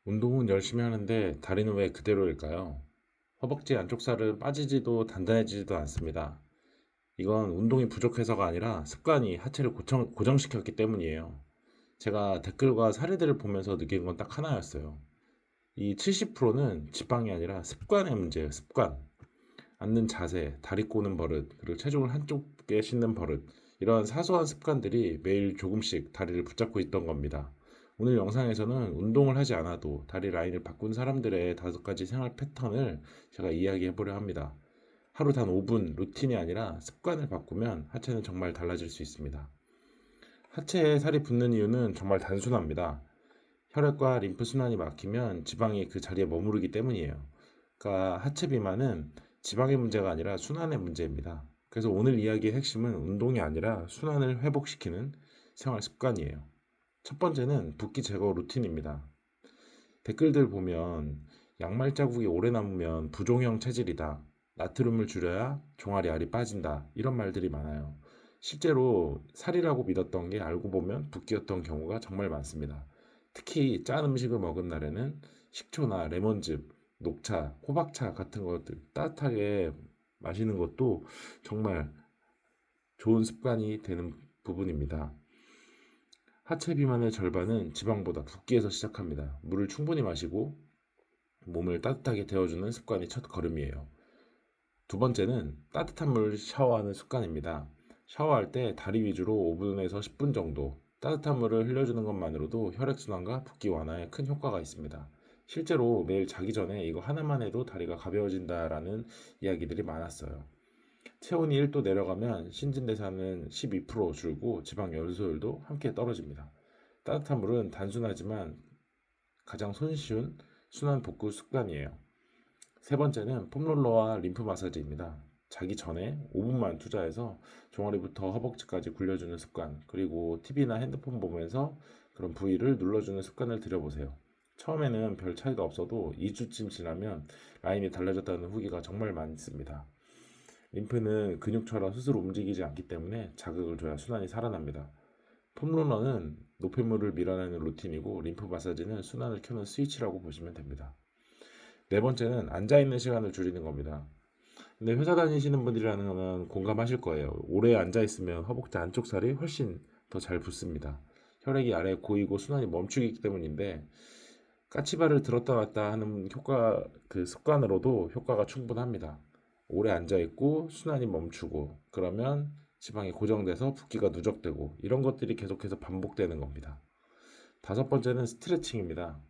운동은 열심히 하는데 다리는 왜 그대로일까요? 허벅지 안쪽 살은 빠지지도 단단해지지도 않습니다. 이건 운동이 부족해서가 아니라 습관이 하체를 고정시켰기 때문이에요. 제가 댓글과 사례들을 보면서 느낀 건 딱 하나였어요. 이 70%는 지방이 아니라 습관의 문제예요, 습관. 앉는 자세, 다리 꼬는 버릇, 그리고 체중을 한쪽에 싣는 버릇. 이러한 사소한 습관들이 매일 조금씩 다리를 붙잡고 있던 겁니다. 오늘 영상에서는 운동을 하지 않아도 다리 라인을 바꾼 사람들의 5가지 생활 패턴을 제가 이야기해 보려 합니다. 하루 단 5분 루틴이 아니라 습관을 바꾸면 하체는 정말 달라질 수 있습니다. 하체에 살이 붙는 이유는 정말 단순합니다. 혈액과 림프 순환이 막히면 지방이 그 자리에 머무르기 때문이에요. 그러니까 하체 비만은 지방의 문제가 아니라 순환의 문제입니다. 그래서 오늘 이야기의 핵심은 운동이 아니라 순환을 회복시키는 생활 습관이에요. 첫 번째는 붓기 제거 루틴입니다. 댓글들 보면 양말 자국이 오래 남으면 부종형 체질이다. 나트륨을 줄여야 종아리 알이 빠진다. 이런 말들이 많아요. 실제로 살이라고 믿었던 게 알고 보면 붓기였던 경우가 정말 많습니다. 특히 짠 음식을 먹은 날에는 식초나 레몬즙, 녹차, 호박차 같은 것들 따뜻하게 마시는 것도 정말 좋은 습관이 되는 부분입니다. 하체 비만의 절반은 지방보다 붓기에서 시작합니다. 물을 충분히 마시고 몸을 따뜻하게 데워주는 습관이 첫 걸음이에요. 두 번째는 따뜻한 물 샤워하는 습관입니다. 샤워할 때 다리 위주로 5분에서 10분 정도 따뜻한 물을 흘려주는 것만으로도 혈액순환과 붓기 완화에 큰 효과가 있습니다. 실제로 매일 자기 전에 이거 하나만 해도 다리가 가벼워진다라는 이야기들이 많았어요. 체온이 1도 내려가면 신진대사는 12% 줄고 지방 열소율도 함께 떨어집니다. 따뜻한 물은 단순하지만 가장 손쉬운 순환 복구 습관이에요. 세 번째는 폼롤러와 림프 마사지입니다. 자기 전에 5분만 투자해서 종아리부터 허벅지까지 굴려주는 습관, 그리고 TV나 핸드폰 보면서 그런 부위를 눌러주는 습관을 들여보세요. 처음에는 별 차이가 없어도 2주쯤 지나면 라인이 달라졌다는 후기가 정말 많습니다. 림프는 근육처럼 스스로 움직이지 않기 때문에 자극을 줘야 순환이 살아납니다. 폼롤러는 노폐물을 밀어내는 루틴이고 림프 마사지는 순환을 켜는 스위치라고 보시면 됩니다. 네 번째는 앉아있는 시간을 줄이는 겁니다. 근데 회사 다니시는 분들이라는 거는 공감하실 거예요. 오래 앉아있으면 허벅지 안쪽 살이 훨씬 더 잘 붙습니다. 혈액이 아래에 고이고 순환이 멈추기 때문인데 까치발을 들었다 놨다 하는 그 습관으로도 효과가 충분합니다. 오래 앉아있고 순환이 멈추고 그러면 지방이 고정돼서 붓기가 누적되고 이런 것들이 계속해서 반복되는 겁니다. 다섯 번째는 스트레칭입니다.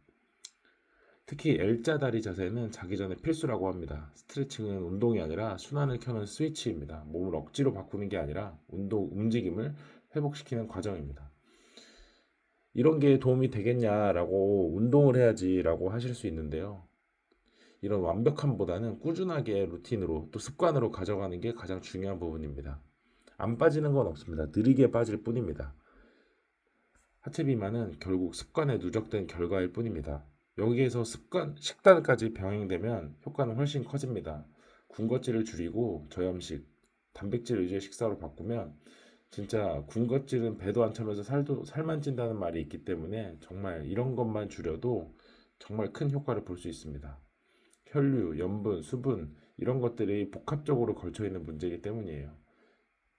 특히 L자 다리 자세는 자기 전에 필수라고 합니다. 스트레칭은 운동이 아니라 순환을 켜는 스위치입니다. 몸을 억지로 바꾸는 게 아니라 움직임을 회복시키는 과정입니다. 이런 게 도움이 되겠냐라고 운동을 해야지라고 하실 수 있는데요. 이런 완벽함보다는 꾸준하게 루틴으로 또 습관으로 가져가는 게 가장 중요한 부분입니다. 안 빠지는 건 없습니다. 느리게 빠질 뿐입니다. 하체 비만은 결국 습관에 누적된 결과일 뿐입니다. 여기에서 식단까지 병행되면 효과는 훨씬 커집니다. 군것질을 줄이고 저염식, 단백질 위주의 식사로 바꾸면 진짜 군것질은 배도 안 차면서 살만 찐다는 말이 있기 때문에 정말 이런 것만 줄여도 정말 큰 효과를 볼 수 있습니다. 혈류, 염분, 수분 이런 것들이 복합적으로 걸쳐 있는 문제이기 때문이에요.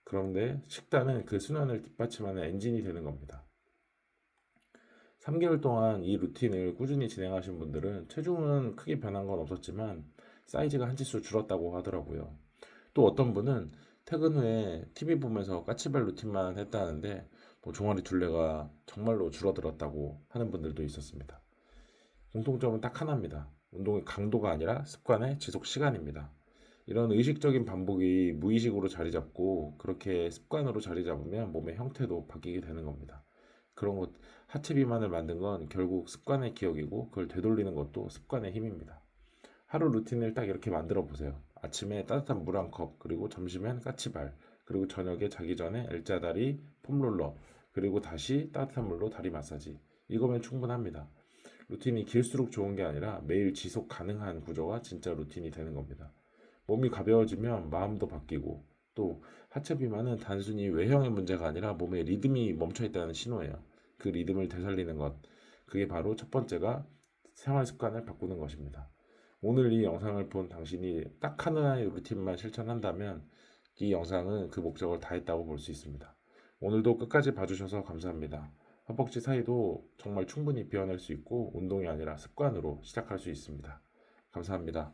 그런데 식단은 그 순환을 뒷받침하는 엔진이 되는 겁니다. 3개월 동안 이 루틴을 꾸준히 진행하신 분들은 체중은 크게 변한 건 없었지만 사이즈가 한 치수 줄었다고 하더라고요. 또 어떤 분은 퇴근 후에 TV 보면서 까치발 루틴만 했다는데 종아리 둘레가 정말로 줄어들었다고 하는 분들도 있었습니다. 공통점은 딱 하나입니다. 운동의 강도가 아니라 습관의 지속 시간입니다. 이런 의식적인 반복이 무의식으로 자리 잡고 그렇게 습관으로 자리 잡으면 몸의 형태도 바뀌게 되는 겁니다. 그런 것, 하체 비만을 만든 건 결국 습관의 기억이고 그걸 되돌리는 것도 습관의 힘입니다. 하루 루틴을 딱 이렇게 만들어 보세요. 아침에 따뜻한 물 한 컵, 그리고 점심엔 까치발, 그리고 저녁에 자기 전에 L자다리, 폼롤러, 그리고 다시 따뜻한 물로 다리 마사지. 이거면 충분합니다. 루틴이 길수록 좋은 게 아니라 매일 지속 가능한 구조가 진짜 루틴이 되는 겁니다. 몸이 가벼워지면 마음도 바뀌고 또 하체 비만은 단순히 외형의 문제가 아니라 몸의 리듬이 멈춰 있다는 신호예요. 그 리듬을 되살리는 것. 그게 바로 첫 번째가 생활 습관을 바꾸는 것입니다. 오늘 이 영상을 본 당신이 딱 하나의 루틴만 실천한다면 이 영상은 그 목적을 다했다고 볼 수 있습니다. 오늘도 끝까지 봐주셔서 감사합니다. 허벅지 사이도 정말 충분히 비워낼 수 있고 운동이 아니라 습관으로 시작할 수 있습니다. 감사합니다.